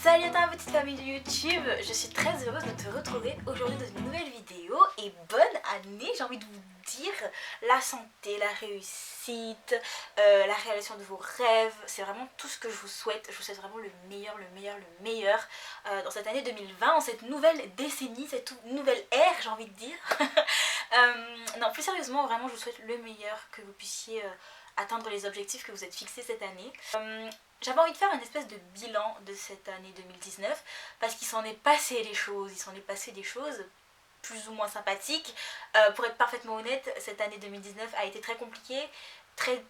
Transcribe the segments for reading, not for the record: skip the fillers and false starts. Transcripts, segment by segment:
Salut à toi petite famille de YouTube, je suis très heureuse de te retrouver aujourd'hui dans une nouvelle vidéo et bonne année, j'ai envie de vous dire, la santé, la réussite, la réalisation de vos rêves, c'est vraiment tout ce que je vous souhaite vraiment le meilleur dans cette année 2020, en cette nouvelle décennie, cette nouvelle ère j'ai envie de dire. Non, plus sérieusement, vraiment je vous souhaite le meilleur, que vous puissiez atteindre les objectifs que vous êtes fixés cette année. J'avais envie de faire une espèce de bilan de cette année 2019 parce qu'il s'en est passé des choses plus ou moins sympathiques. Pour être parfaitement honnête, cette année 2019 a été très compliquée, très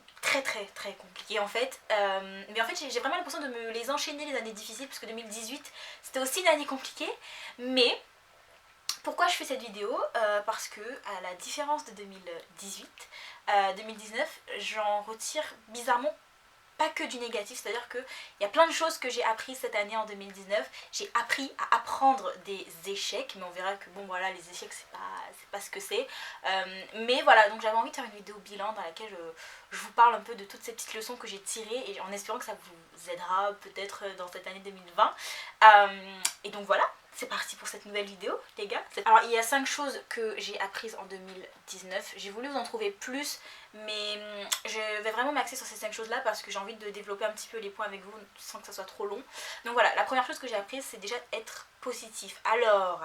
compliquée en fait. Mais en fait j'ai vraiment l'impression de me les enchaîner les années difficiles parce que 2018 c'était aussi une année compliquée. Mais pourquoi je fais cette vidéo parce que à la différence de 2018, 2019 j'en retire bizarrement pas que du négatif, c'est-à-dire qu'il y a plein de choses que j'ai appris cette année en 2019. J'ai appris à apprendre des échecs, mais on verra que bon voilà, les échecs c'est pas ce que c'est. Mais voilà, donc j'avais envie de faire une vidéo bilan dans laquelle je vous parle un peu de toutes ces petites leçons que j'ai tirées et en espérant que ça vous aidera peut-être dans cette année 2020. Et donc voilà, c'est parti pour cette nouvelle vidéo les gars. Alors il y a 5 choses que j'ai apprises en 2019, j'ai voulu vous en trouver plus, mais je vais vraiment m'axer sur ces 5 choses là parce que j'ai envie de développer un petit peu les points avec vous sans que ça soit trop long. Donc voilà, la première chose que j'ai apprise c'est déjà être positif. Alors,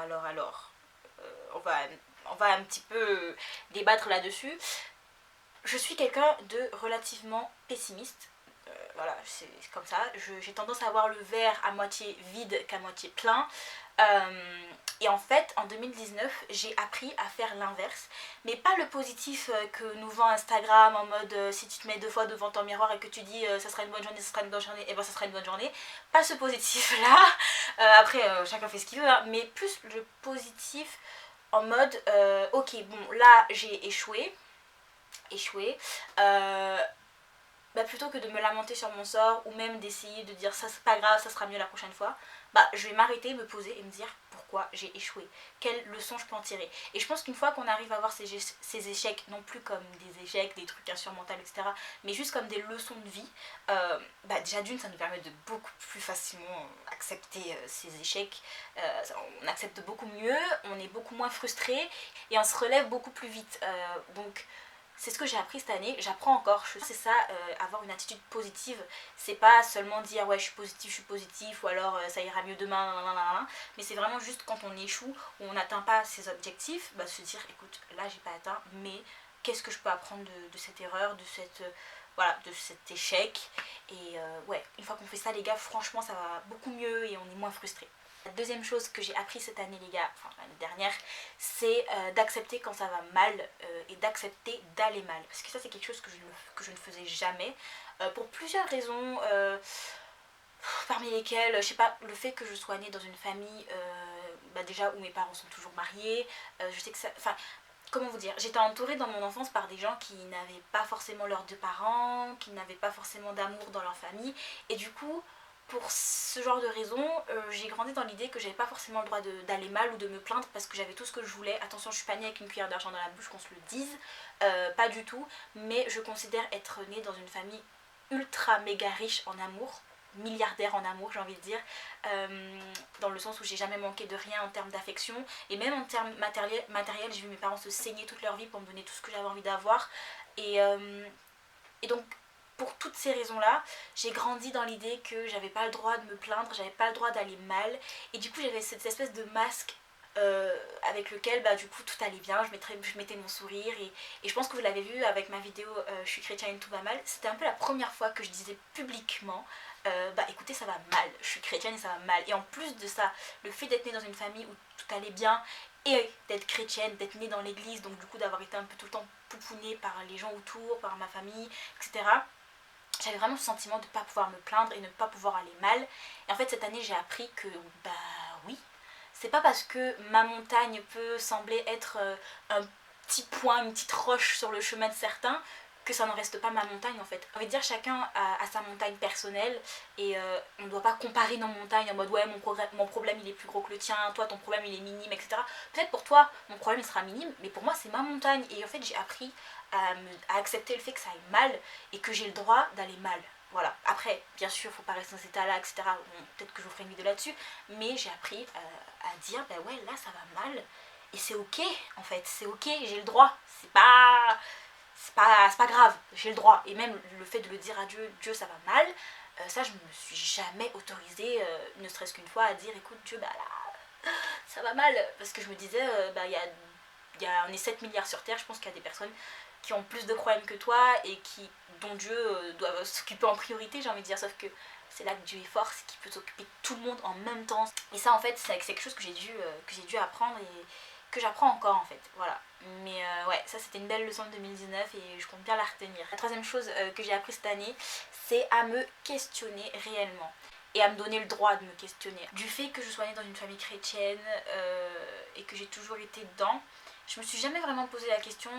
on va un petit peu débattre là-dessus. Je suis quelqu'un de relativement pessimiste. Voilà, c'est comme ça. J'ai tendance à voir le verre à moitié vide qu'à moitié plein. Et en fait, en 2019, j'ai appris à faire l'inverse. Mais pas le positif que nous vend Instagram en mode si tu te mets 2 fois devant ton miroir et que tu dis ça sera une bonne journée, ça sera une bonne journée, et ben ça sera une bonne journée. Pas ce positif là. Après, chacun fait ce qu'il veut, hein, mais plus le positif en mode ok, bon, là j'ai échoué. Plutôt que de me lamenter sur mon sort ou même d'essayer de dire ça c'est pas grave, ça sera mieux la prochaine fois, je vais m'arrêter, me poser et me dire pourquoi j'ai échoué, quelle leçon je peux en tirer. Et je pense qu'une fois qu'on arrive à voir ces échecs non plus comme des échecs, des trucs insurmontables, etc., mais juste comme des leçons de vie, déjà d'une ça nous permet de beaucoup plus facilement accepter ces échecs, on accepte beaucoup mieux, on est beaucoup moins frustré et on se relève beaucoup plus vite. Donc c'est ce que j'ai appris cette année, j'apprends encore, c'est ça, avoir une attitude positive, c'est pas seulement dire ouais je suis positif ou alors ça ira mieux demain, mais c'est vraiment juste quand on échoue ou on n'atteint pas ses objectifs, se dire écoute là j'ai pas atteint, mais qu'est-ce que je peux apprendre de cette erreur, de cet échec, et ouais, une fois qu'on fait ça les gars, franchement ça va beaucoup mieux et on est moins frustré. La deuxième chose que j'ai appris cette année les gars, enfin l'année dernière, c'est d'accepter quand ça va mal et d'accepter d'aller mal. Parce que ça c'est quelque chose que je ne faisais jamais, pour plusieurs raisons, parmi lesquelles, je sais pas, le fait que je sois née dans une famille déjà où mes parents sont toujours mariés, je sais que ça... Enfin, comment vous dire, j'étais entourée dans mon enfance par des gens qui n'avaient pas forcément leurs 2 parents, qui n'avaient pas forcément d'amour dans leur famille, et du coup... Pour ce genre de raisons, j'ai grandi dans l'idée que j'avais pas forcément le droit d'aller mal ou de me plaindre parce que j'avais tout ce que je voulais. Attention, je suis pas née avec une cuillère d'argent dans la bouche, qu'on se le dise, pas du tout. Mais je considère être née dans une famille ultra méga riche en amour, milliardaire en amour j'ai envie de dire, dans le sens où j'ai jamais manqué de rien en termes d'affection, et même en termes matériels, j'ai vu mes parents se saigner toute leur vie pour me donner tout ce que j'avais envie d'avoir. Et donc pour toutes ces raisons-là, j'ai grandi dans l'idée que j'avais pas le droit de me plaindre, j'avais pas le droit d'aller mal, et du coup j'avais cette espèce de masque avec lequel du coup tout allait bien, je mettais mon sourire, et je pense que vous l'avez vu avec ma vidéo je suis chrétienne et tout va mal, c'était un peu la première fois que je disais publiquement écoutez ça va mal, je suis chrétienne et ça va mal. Et en plus de ça, le fait d'être née dans une famille où tout allait bien et d'être chrétienne, d'être née dans l'église, donc du coup d'avoir été un peu tout le temps poupounée par les gens autour, par ma famille, etc., j'avais vraiment ce sentiment de ne pas pouvoir me plaindre et ne pas pouvoir aller mal. Et en fait cette année j'ai appris que oui, c'est pas parce que ma montagne peut sembler être un petit point, une petite roche sur le chemin de certains que ça n'en reste pas ma montagne en fait. J'ai envie de dire chacun a sa montagne personnelle et on ne doit pas comparer nos montagnes en mode ouais mon problème il est plus gros que le tien, toi ton problème il est minime, etc. Peut-être pour toi mon problème il sera minime, mais pour moi c'est ma montagne, et en fait j'ai appris à accepter le fait que ça aille mal et que j'ai le droit d'aller mal. Voilà. Après, bien sûr, faut pas rester dans cet état-là, etc. Bon, peut-être que je vous ferai une vidéo là-dessus, mais j'ai appris à dire, bah ouais, là ça va mal, et c'est ok, en fait, c'est ok, j'ai le droit, c'est pas grave, j'ai le droit. Et même le fait de le dire à Dieu, Dieu ça va mal, ça je me suis jamais autorisée, ne serait-ce qu'une fois, à dire, écoute Dieu, bah là, ça va mal, parce que je me disais, bah on est 7 milliards sur Terre, je pense qu'il y a des personnes qui ont plus de problèmes que toi et dont Dieu doit s'occuper en priorité, j'ai envie de dire, sauf que c'est là que Dieu est fort, c'est qu'il peut s'occuper de tout le monde en même temps. Et ça en fait c'est quelque chose que j'ai dû apprendre et que j'apprends encore en fait, voilà. Mais ouais, ça c'était une belle leçon de 2019 et je compte bien la retenir. La troisième chose que j'ai appris cette année, c'est à me questionner réellement et à me donner le droit de me questionner. Du fait que je sois née dans une famille chrétienne et que j'ai toujours été dedans, je me suis jamais vraiment posé la question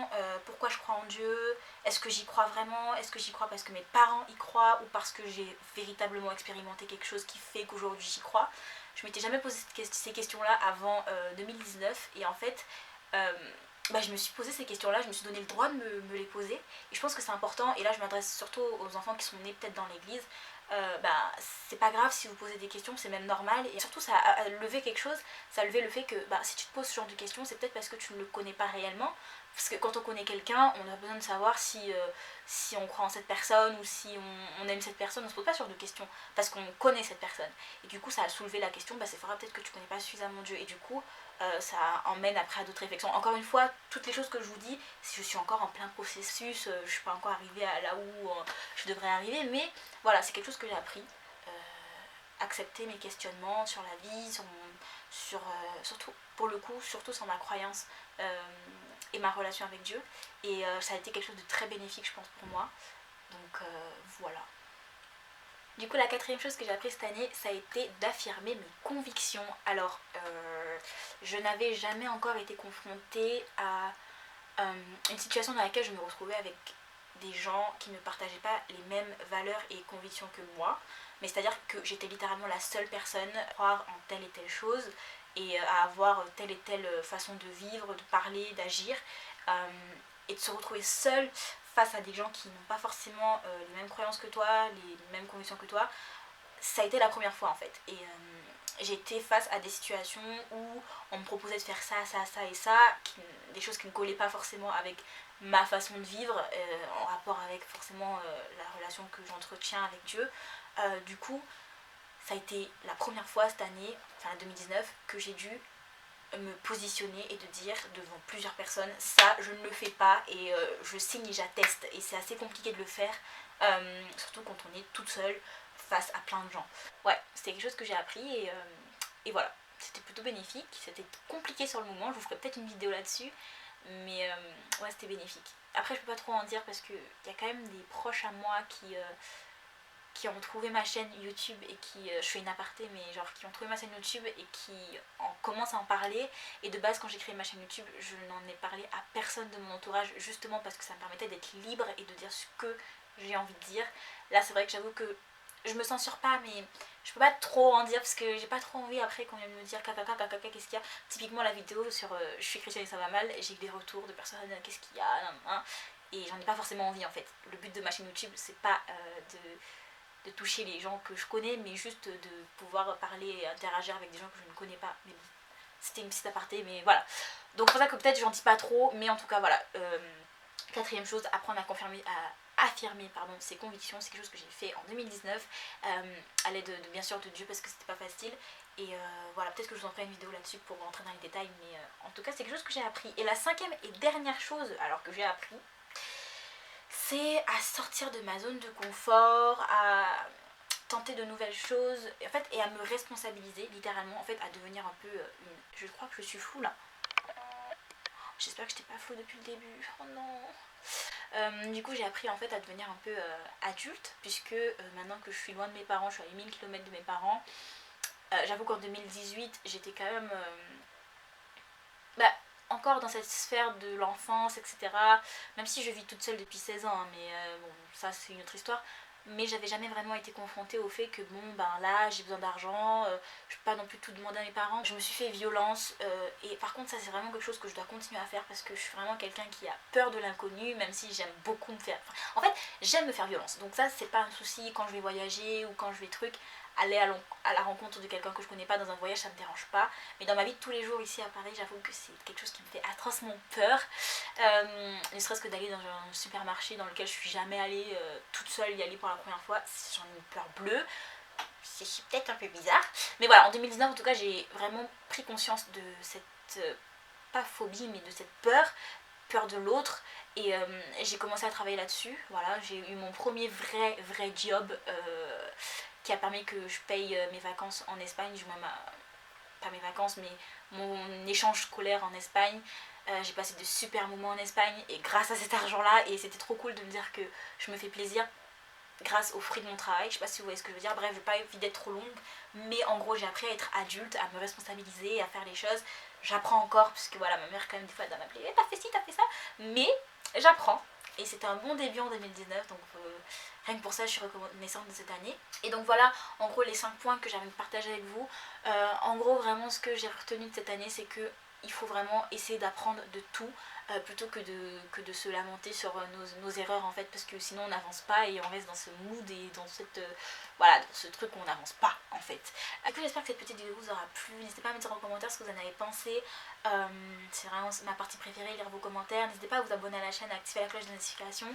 pourquoi je crois en Dieu, est-ce que j'y crois vraiment, est-ce que j'y crois parce que mes parents y croient ou parce que j'ai véritablement expérimenté quelque chose qui fait qu'aujourd'hui j'y crois. Je m'étais jamais posé ces questions-là avant 2019 et en fait bah, je me suis posé ces questions-là, je me suis donné le droit de me les poser et je pense que c'est important. Et là je m'adresse surtout aux enfants qui sont nés peut-être dans l'église. Bah, c'est pas grave si vous posez des questions, c'est même normal et surtout ça a levé quelque chose, ça a levé le fait que bah, si tu te poses ce genre de questions, c'est peut-être parce que tu ne le connais pas réellement, parce que quand on connaît quelqu'un, on a besoin de savoir si on croit en cette personne ou si on aime cette personne. On se pose pas ce genre de questions parce qu'on connaît cette personne et du coup ça a soulevé la question, bah, c'est vrai peut-être que tu connais pas suffisamment Dieu et du coup ça emmène après à d'autres réflexions. Encore une fois, toutes les choses que je vous dis, si je suis encore en plein processus, je suis pas encore arrivée à là où je devrais arriver, mais voilà, c'est quelque chose que j'ai appris. Accepter mes questionnements sur la vie, surtout, pour le coup, surtout sur ma croyance et ma relation avec Dieu. Et ça a été quelque chose de très bénéfique, je pense, pour moi. Donc voilà. Du coup, la quatrième chose que j'ai appris cette année, ça a été d'affirmer mes convictions. Alors, je n'avais jamais encore été confrontée à une situation dans laquelle je me retrouvais avec des gens qui ne partageaient pas les mêmes valeurs et convictions que moi. Mais c'est-à-dire que j'étais littéralement la seule personne à croire en telle et telle chose et à avoir telle et telle façon de vivre, de parler, d'agir. Et de se retrouver seule face à des gens qui n'ont pas forcément les mêmes croyances que toi, les mêmes convictions que toi, ça a été la première fois en fait. Et j'ai été face à des situations où on me proposait de faire ça, ça, ça et ça, des choses qui ne collaient pas forcément avec ma façon de vivre, en rapport avec forcément la relation que j'entretiens avec Dieu. Du coup, ça a été la première fois cette année, enfin 2019, que j'ai dû me positionner et de dire devant plusieurs personnes, ça je ne le fais pas et je signe et j'atteste. Et c'est assez compliqué de le faire, surtout quand on est toute seule face à plein de gens. Ouais, c'était quelque chose que j'ai appris et voilà. C'était plutôt bénéfique, c'était compliqué sur le moment, je vous ferai peut-être une vidéo là-dessus, mais ouais, c'était bénéfique. Après, je peux pas trop en dire parce qu'il y a quand même des proches à moi qui ont trouvé ma chaîne YouTube et je fais une aparté, mais genre qui ont trouvé ma chaîne YouTube et qui commencent à en parler. Et de base, quand j'ai créé ma chaîne YouTube, je n'en ai parlé à personne de mon entourage, justement parce que ça me permettait d'être libre et de dire ce que j'ai envie de dire. Là, c'est vrai que j'avoue que je me censure pas, mais je peux pas trop en dire parce que j'ai pas trop envie après qu'on vienne me dire caca qu'est-ce qu'il y a. Typiquement la vidéo sur je suis chrétienne et ça va mal, j'ai eu des retours de personnes qu'est-ce qu'il y a, et j'en ai pas forcément envie en fait. Le but de ma chaîne YouTube, c'est pas de toucher les gens que je connais, mais juste de pouvoir parler et interagir avec des gens que je ne connais pas. Mais bon, c'était une petite aparté, mais voilà. Donc c'est pour ça que peut-être j'en dis pas trop, mais en tout cas voilà. Quatrième chose, apprendre à affirmer ses convictions, c'est quelque chose que j'ai fait en 2019 à l'aide de bien sûr de Dieu parce que c'était pas facile. Et voilà, peut-être que je vous en ferai une vidéo là-dessus pour rentrer dans les détails, mais en tout cas c'est quelque chose que j'ai appris. Et la cinquième et dernière chose alors que j'ai appris, c'est à sortir de ma zone de confort, à tenter de nouvelles choses, en fait, et à me responsabiliser littéralement, en fait, à devenir un peu une... Je crois que je suis floue là. J'espère que je n'étais pas floue depuis le début. Oh non. Du coup, j'ai appris en fait à devenir un peu adulte, puisque maintenant que je suis loin de mes parents, je suis à 8000 km de mes parents. J'avoue qu'en 2018, j'étais quand même... encore dans cette sphère de l'enfance, etc. Même si je vis toute seule depuis 16 ans, hein, mais bon, ça c'est une autre histoire. mais j'avais jamais vraiment été confrontée au fait que bon ben là j'ai besoin d'argent, je peux pas non plus tout demander à mes parents. Je me suis fait violence et par contre ça c'est vraiment quelque chose que je dois continuer à faire parce que je suis vraiment quelqu'un qui a peur de l'inconnu, même si j'aime beaucoup me faire... En fait j'aime me faire violence, donc ça c'est pas un souci quand je vais voyager ou quand je vais aller à la rencontre de quelqu'un que je connais pas dans un voyage, ça me dérange pas. Mais dans ma vie de tous les jours ici à Paris, j'avoue que c'est quelque chose qui me fait atrocement peur. Ne serait-ce que d'aller dans un supermarché dans lequel je suis jamais allée toute seule y aller pour la première fois, j'en ai une peur bleue. C'est peut-être un peu bizarre. Mais voilà, en 2019 en tout cas, j'ai vraiment pris conscience de cette, pas phobie, mais de cette peur de l'autre. Et j'ai commencé à travailler là-dessus. Voilà, j'ai eu mon premier vrai job qui a permis que je paye mes vacances en Espagne, du moins pas mes vacances mais mon échange scolaire en Espagne. J'ai passé de super moments en Espagne et grâce à cet argent là, et c'était trop cool de me dire que je me fais plaisir grâce aux fruits de mon travail. Je sais pas si vous voyez ce que je veux dire, bref, je vais pas éviter d'être trop longue, mais en gros j'ai appris à être adulte, à me responsabiliser, à faire les choses. J'apprends encore, parce que voilà, ma mère quand même des fois elle doit m'appeler, t'as fait ci, t'as fait ça, mais j'apprends. Et c'était un bon début en 2019, donc rien que pour ça je suis reconnaissante de cette année. Et donc voilà en gros les 5 points que j'avais partager avec vous. En gros vraiment ce que j'ai retenu de cette année, c'est que il faut vraiment essayer d'apprendre de tout plutôt que de se lamenter sur nos erreurs en fait, parce que sinon on n'avance pas et on reste dans ce mood et dans cette voilà, dans ce truc où on n'avance pas en fait. Du coup j'espère que cette petite vidéo vous aura plu, n'hésitez pas à me dire en commentaire ce que vous en avez pensé. C'est vraiment ma partie préférée, lire vos commentaires. N'hésitez pas à vous abonner à la chaîne, à activer la cloche de notification.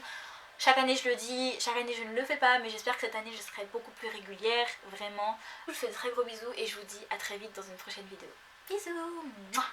Chaque année je le dis, chaque année je ne le fais pas, mais j'espère que cette année je serai beaucoup plus régulière, vraiment. Je vous fais de très gros bisous et je vous dis à très vite dans une prochaine vidéo. Bisous. Mouah.